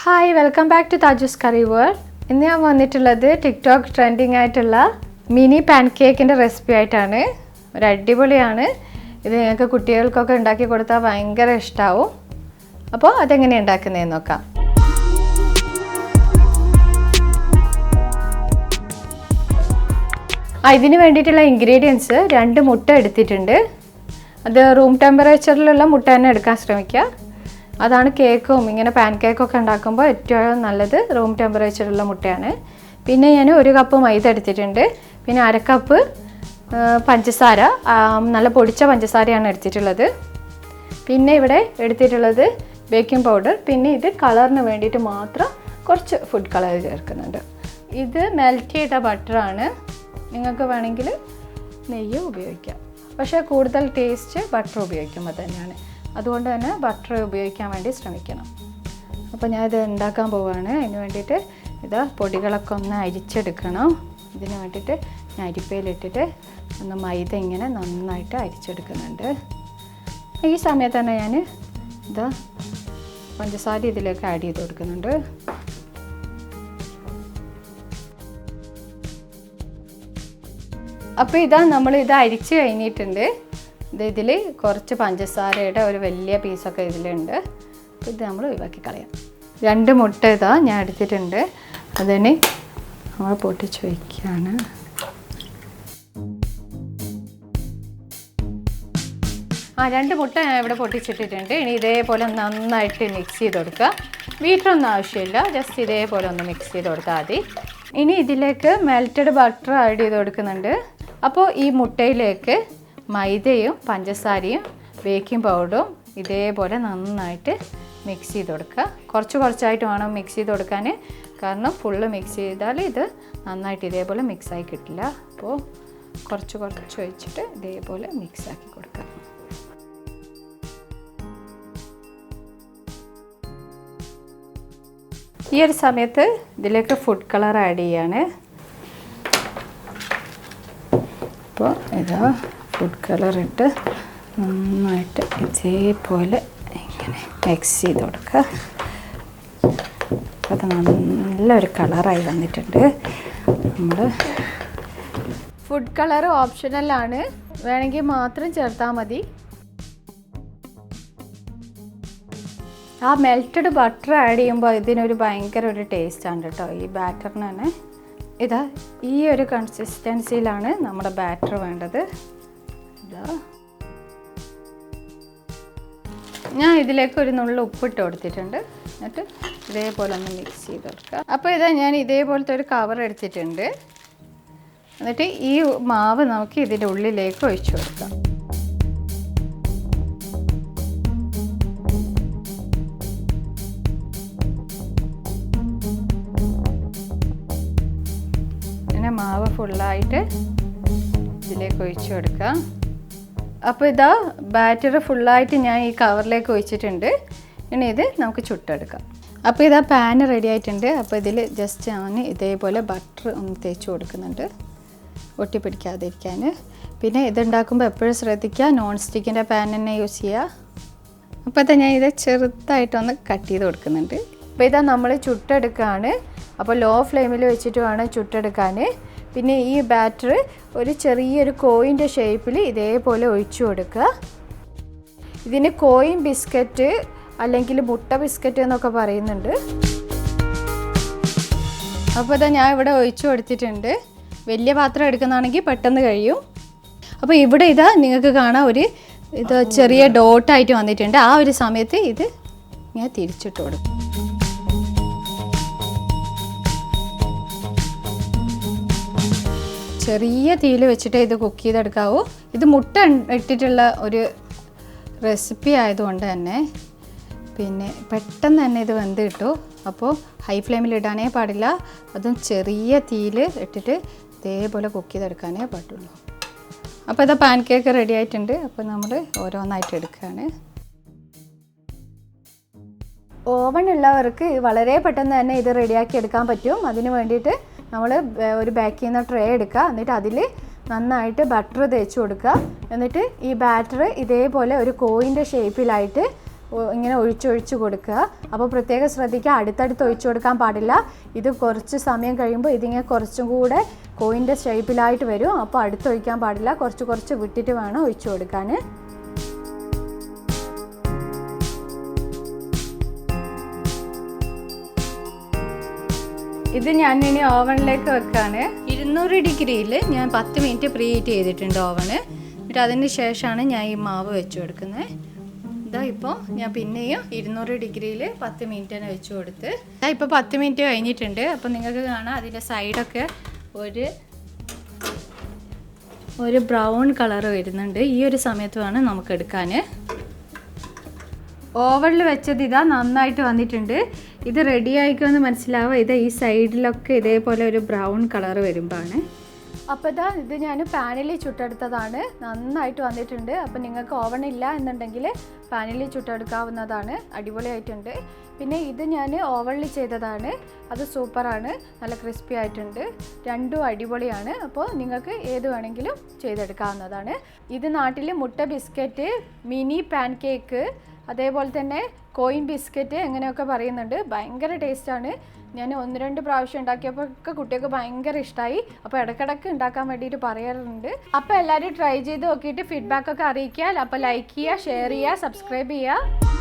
Hi, welcome back to Thajus Curryworld. ഇന്ന് ഞാൻ വന്നിട്ടുള്ളത് ടിക്ടോക്ക് ട്രെൻഡിങ് ആയിട്ടുള്ള മിനി പാൻകേക്കിൻ്റെ റെസിപ്പി ആയിട്ടാണ്. ഒരു അടിപൊളിയാണ്. ഇത് നിങ്ങൾക്ക് കുട്ടികൾക്കൊക്കെ ഉണ്ടാക്കി കൊടുത്താൽ ഭയങ്കര ഇഷ്ടമാവും. അപ്പോൾ അതെങ്ങനെയാണ് ഉണ്ടാക്കുന്നതെന്ന് നോക്കാം. ഇതിന് വേണ്ടിയിട്ടുള്ള ഇൻഗ്രീഡിയൻസ് 2 മുട്ട എടുത്തിട്ടുണ്ട്. അത് റൂം ടെമ്പറേച്ചറിലുള്ള മുട്ട തന്നെ എടുക്കാൻ ശ്രമിക്കുക. അതാണ് കേക്കും ഇങ്ങനെ പാൻ കേക്കൊക്കെ ഉണ്ടാക്കുമ്പോൾ ഏറ്റവും നല്ലത് റൂം ടെമ്പറേച്ചറുള്ള മുട്ടയാണ്. പിന്നെ ഞാൻ 1 കപ്പ് മൈദ എടുത്തിട്ടുണ്ട്. പിന്നെ 1/2 കപ്പ് പഞ്ചസാര, നല്ല പൊടിച്ച പഞ്ചസാരയാണ് എടുത്തിട്ടുള്ളത്. പിന്നെ ഇവിടെ എടുത്തിട്ടുള്ളത് ബേക്കിംഗ് പൗഡർ. പിന്നെ ഇത് കളറിന് വേണ്ടിയിട്ട് മാത്രം കുറച്ച് ഫുഡ് കളർ ചേർക്കുന്നുണ്ട്. ഇത് മെൽറ്റ് ചെയ്ത ബട്ടറാണ്. നിങ്ങൾക്ക് വേണമെങ്കിൽ നെയ്യ് ഉപയോഗിക്കാം. പക്ഷേ കൂടുതൽ ടേസ്റ്റ് ബട്ടർ ഉപയോഗിക്കുമ്പോൾ തന്നെയാണ്. അതുകൊണ്ട് തന്നെ ബട്ടർ ഉപയോഗിക്കാൻ വേണ്ടി ശ്രമിക്കണം. അപ്പോൾ ഞാനിത് ഉണ്ടാക്കാൻ പോവുകയാണ്. അതിന് വേണ്ടിയിട്ട് ഇതാ പൊടികളൊക്കെ ഒന്ന് അരിച്ചെടുക്കണം. ഇതിന് വേണ്ടിയിട്ട് ഞാൻ അരിപ്പയിലിട്ടിട്ട് ഒന്ന് മൈദ ഇങ്ങനെ നന്നായിട്ട് അരിച്ചെടുക്കുന്നുണ്ട്. ഈ സമയത്ത് തന്നെ ഞാൻ ഇതാ പഞ്ചസാര ഇതിലേക്ക് ആഡ് ചെയ്ത് കൊടുക്കുന്നുണ്ട്. അപ്പോൾ ഇതാ നമ്മളിത് അരിച്ച് കഴിഞ്ഞിട്ടുണ്ട്. ഇതിൽ കുറച്ച് പഞ്ചസാരയുടെ ഒരു വലിയ പീസൊക്കെ ഇതിലുണ്ട്. അപ്പോൾ ഇത് നമ്മൾ ഒഴിവാക്കി കളയാം. 2 മുട്ട ഇതാ ഞാൻ എടുത്തിട്ടുണ്ട്. അതിന് നമ്മൾ പൊട്ടിച്ച് വയ്ക്കുകയാണ്. രണ്ട് മുട്ട ഞാൻ ഇവിടെ പൊട്ടിച്ചിട്ടിട്ടുണ്ട്. ഇനി ഇതേപോലെ നന്നായിട്ട് മിക്സ് ചെയ്ത് കൊടുക്കുക. ബീറ്ററൊന്നും ആവശ്യമില്ല, ജസ്റ്റ് ഇതേപോലെ ഒന്ന് മിക്സ് ചെയ്ത് കൊടുത്താൽ മതി. ഇനി ഇതിലേക്ക് മെൽറ്റഡ് ബട്ടർ ആഡ് ചെയ്ത് കൊടുക്കുന്നുണ്ട്. അപ്പോൾ ഈ മുട്ടയിലേക്ക് മൈദയും പഞ്ചസാരയും ബേക്കിംഗ് പൗഡറും ഇതേപോലെ നന്നായിട്ട് മിക്സ് ചെയ്ത് കൊടുക്കുക. കുറച്ചായിട്ട് വേണം മിക്സ് ചെയ്ത് കൊടുക്കാൻ. കാരണം ഫുള്ള് മിക്സ് ചെയ്താൽ ഇത് നന്നായിട്ട് ഇതേപോലെ മിക്സായി കിട്ടില്ല. അപ്പോൾ കുറച്ച് ഒഴിച്ചിട്ട് ഇതേപോലെ മിക്സാക്കി കൊടുക്കുക. ഈ ഒരു സമയത്ത് ഇതിലേക്ക് ഫുഡ് കളർ ആഡ് ചെയ്യാണ്. അപ്പോൾ ഇതാ ഫുഡ് കളർ ഇട്ട് നന്നായിട്ട് ഇതേപോലെ ഇങ്ങനെ മിക്സ് ചെയ്ത് കൊടുക്കുക. അത് നല്ലൊരു കളറായി വന്നിട്ടുണ്ട്. നമ്മൾ ഫുഡ് കളർ ഓപ്ഷണലാണ്, വേണമെങ്കിൽ മാത്രം ചേർത്താൽ മതി. ആ മെൽറ്റഡ് ബട്ടർ ആഡ് ചെയ്യുമ്പോൾ ഇതിനൊരു ഭയങ്കര ഒരു ടേസ്റ്റാണ് കേട്ടോ ഈ ബാറ്ററിന് തന്നെ. ഇതാ ഈ ഒരു കൺസിസ്റ്റൻസിയിലാണ് നമ്മുടെ ബാറ്റർ വേണ്ടത്. ഇതാ ഞാൻ ഇതിലേക്ക് ഒരു നുള്ളു ഉപ്പിട്ട് കൊടുത്തിട്ടുണ്ട്. എന്നിട്ട് ഇതേപോലെ ഒന്ന് മിക്സ് ചെയ്ത് കൊടുക്കുക. അപ്പോൾ ഇതാ ഞാൻ ഇതേപോലത്തെ ഒരു കവർ എടുത്തിട്ടുണ്ട്. എന്നിട്ട് ഈ മാവ് നമുക്ക് ഇതിൻ്റെ ഉള്ളിലേക്ക് ഒഴിച്ചു കൊടുക്കാം. ഇങ്ങനെ മാവ് ഫുള്ളായിട്ട് ഇതിലേക്ക് ഒഴിച്ചു കൊടുക്കാം. അപ്പോൾ ഇതാ ബാറ്റർ ഫുള്ളായിട്ട് ഞാൻ ഈ കവറിലേക്ക് ഒഴിച്ചിട്ടുണ്ട്. ഇനി ഇത് നമുക്ക് ചുട്ടെടുക്കാം. അപ്പോൾ ഇതാ പാൻ റെഡി ആയിട്ടുണ്ട്. അപ്പോൾ ഇതിൽ ജസ്റ്റ് ഞാൻ ഇതേപോലെ ബട്ടർ ഒന്ന് തേച്ച് കൊടുക്കുന്നുണ്ട്, ഒട്ടിപ്പിടിക്കാതിരിക്കാൻ. പിന്നെ ഇതുണ്ടാക്കുമ്പോൾ എപ്പോഴും ശ്രദ്ധിക്കുക, നോൺ സ്റ്റിക്കിൻ്റെ പാൻ തന്നെ യൂസ് ചെയ്യുക. അപ്പോൾ ഇതാ ഞാൻ ഇത് ചെറുതായിട്ടൊന്ന് കട്ട് ചെയ്ത് കൊടുക്കുന്നുണ്ട്. അപ്പോൾ ഇതാ നമ്മൾ ചുട്ടെടുക്കുകയാണ്. അപ്പോൾ ലോ ഫ്ലെയിമിൽ വെച്ചിട്ട് വേണം ചുട്ടെടുക്കാൻ. പിന്നെ ഈ ബാറ്റർ ഒരു ചെറിയൊരു കോയിൻ്റെ ഷേപ്പിൽ ഇതേപോലെ ഒഴിച്ചു കൊടുക്കുക. ഇതിന് കോയിൻ ബിസ്ക്കറ്റ് അല്ലെങ്കിൽ മുട്ട ബിസ്ക്കറ്റ് എന്നൊക്കെ പറയുന്നുണ്ട്. അപ്പോൾ ഇതാ ഞാൻ ഇവിടെ ഒഴിച്ചു കൊടുത്തിട്ടുണ്ട്. വലിയ പാത്രം എടുക്കുന്നതാണെങ്കിൽ പെട്ടെന്ന് കഴിയും. അപ്പോൾ ഇവിടെ ഇതാ നിങ്ങൾക്ക് കാണാം ഇത് ചെറിയ ഡോട്ടായിട്ട് വന്നിട്ടുണ്ട്. ആ ഒരു സമയത്ത് ഇത് ഞാൻ തിരിച്ചിട്ട് കൊടുക്കും. ചെറിയ തീയിൽ വെച്ചിട്ട് ഇത് കുക്ക് ചെയ്തെടുക്കാവൂ. ഇത് മുട്ട ഇട്ടിട്ടുള്ള ഒരു റെസിപ്പി ആയതുകൊണ്ട് തന്നെ പിന്നെ പെട്ടെന്ന് തന്നെ ഇത് വെന്ത് കിട്ടും. അപ്പോൾ ഹൈ ഫ്ലെയിമിൽ ഇടാനേ പാടില്ല. അതും ചെറിയ തീയിൽ ഇട്ടിട്ട് ഇതേപോലെ കുക്ക് ചെയ്തെടുക്കാനേ പാടുള്ളൂ. അപ്പോൾ ഇത് പാൻ കേക്ക് റെഡി ആയിട്ടുണ്ട്. അപ്പോൾ നമ്മൾ ഓരോന്നായിട്ട് എടുക്കുകയാണ്. ഓവൺ ഉള്ളവർക്ക് വളരെ പെട്ടെന്ന് തന്നെ ഇത് റെഡിയാക്കി എടുക്കാൻ പറ്റും. അതിന് വേണ്ടിയിട്ട് നമ്മൾ ഒരു ബേക്ക് ചെയ്യുന്ന ട്രേ എടുക്കുക. എന്നിട്ട് അതിൽ നന്നായിട്ട് ബട്ടർ തേച്ച് കൊടുക്കുക. എന്നിട്ട് ഈ ബാറ്റർ ഇതേപോലെ ഒരു കോയിൻ്റെ ഷേപ്പിലായിട്ട് ഇങ്ങനെ ഒഴിച്ചൊഴിച്ച് കൊടുക്കുക. അപ്പോൾ പ്രത്യേകം ശ്രദ്ധിക്കുക, അടുത്തടുത്ത് ഒഴിച്ചു കൊടുക്കാൻ പാടില്ല. ഇത് കുറച്ച് സമയം കഴിയുമ്പോൾ ഇതിങ്ങനെ കുറച്ചും കൂടെ കോയിൻ്റെ ഷേപ്പിലായിട്ട് വരും. അപ്പോൾ അടുത്തൊഴിക്കാൻ പാടില്ല, കുറച്ച് കുറച്ച് വിട്ടിട്ട് വേണം ഒഴിച്ചു കൊടുക്കാൻ. ഇത് ഞാൻ ഇനി ഓവനിലേക്ക് വെക്കാണ്. 200 ഡിഗ്രിയിൽ ഞാൻ 10 മിനിറ്റ് പ്രീ ഹീറ്റ് ചെയ്തിട്ടുണ്ട് ഓവന്. എന്നിട്ട് അതിന് ശേഷമാണ് ഞാൻ ഈ മാവ് വെച്ച് കൊടുക്കുന്നത്. ഇതാ ഇപ്പോൾ ഞാൻ പിന്നെയും 200 ഡിഗ്രിയിൽ 10 മിനിറ്റ് തന്നെ വെച്ച് കൊടുത്ത്. ഇതാ ഇപ്പോൾ 10 മിനിറ്റ് കഴിഞ്ഞിട്ടുണ്ട്. അപ്പോൾ നിങ്ങൾക്ക് കാണാം അതിൻ്റെ സൈഡൊക്കെ ഒരു ബ്രൗൺ കളർ വരുന്നുണ്ട്. ഈ ഒരു സമയത്ത് വേണം നമുക്ക് എടുക്കാൻ. ഓവനിൽ വെച്ചത് ഇതാ നന്നായിട്ട് വന്നിട്ടുണ്ട്. ഇത് റെഡി ആയിക്കുമെന്ന് മനസ്സിലാവുക ഇത് ഈ സൈഡിലൊക്കെ ഇതേപോലെ ഒരു ബ്രൗൺ കളർ വരുമ്പോഴാണ്. അപ്പോൾ ഇതാ ഇത് ഞാൻ പാനിൽ ചുട്ടെടുത്തതാണ്. നന്നായിട്ട് വന്നിട്ടുണ്ട്. അപ്പോൾ നിങ്ങൾക്ക് ഓവൻ ഇല്ല എന്നുണ്ടെങ്കിൽ പാനിൽ ചുട്ടെടുക്കാവുന്നതാണ്. അടിപൊളിയായിട്ടുണ്ട്. പിന്നെ ഇത് ഞാൻ ഓവനിൽ ചെയ്തതാണ്. അത് സൂപ്പറാണ്, നല്ല ക്രിസ്പി ആയിട്ടുണ്ട്. രണ്ടും അടിപൊളിയാണ്. അപ്പോൾ നിങ്ങൾക്ക് ഏത് വേണമെങ്കിലും ചെയ്തെടുക്കാവുന്നതാണ്. ഇത് നാട്ടിൽ മുട്ട ബിസ്ക്കറ്റ്, മിനി പാൻ കേക്ക്, അതേപോലെ തന്നെ കോയിൻ ബിസ്ക്കറ്റ് എങ്ങനെയൊക്കെ പറയുന്നുണ്ട്. ഭയങ്കര ടേസ്റ്റാണ്. ഞാൻ 1-2 പ്രാവശ്യം ഉണ്ടാക്കിയപ്പോൾ ഒക്കെ കുട്ടികൾക്ക് ഭയങ്കര ഇഷ്ടമായി. അപ്പോൾ ഇടയ്ക്കിടയ്ക്ക് ഉണ്ടാക്കാൻ വേണ്ടിയിട്ട് പറയാറുണ്ട്. അപ്പോൾ എല്ലാവരും ട്രൈ ചെയ്ത് നോക്കിയിട്ട് ഫീഡ്ബാക്കൊക്കെ അറിയിക്കുക. അപ്പോൾ ലൈക്ക് ചെയ്യുക, ഷെയർ ചെയ്യുക, സബ്സ്ക്രൈബ് ചെയ്യുക.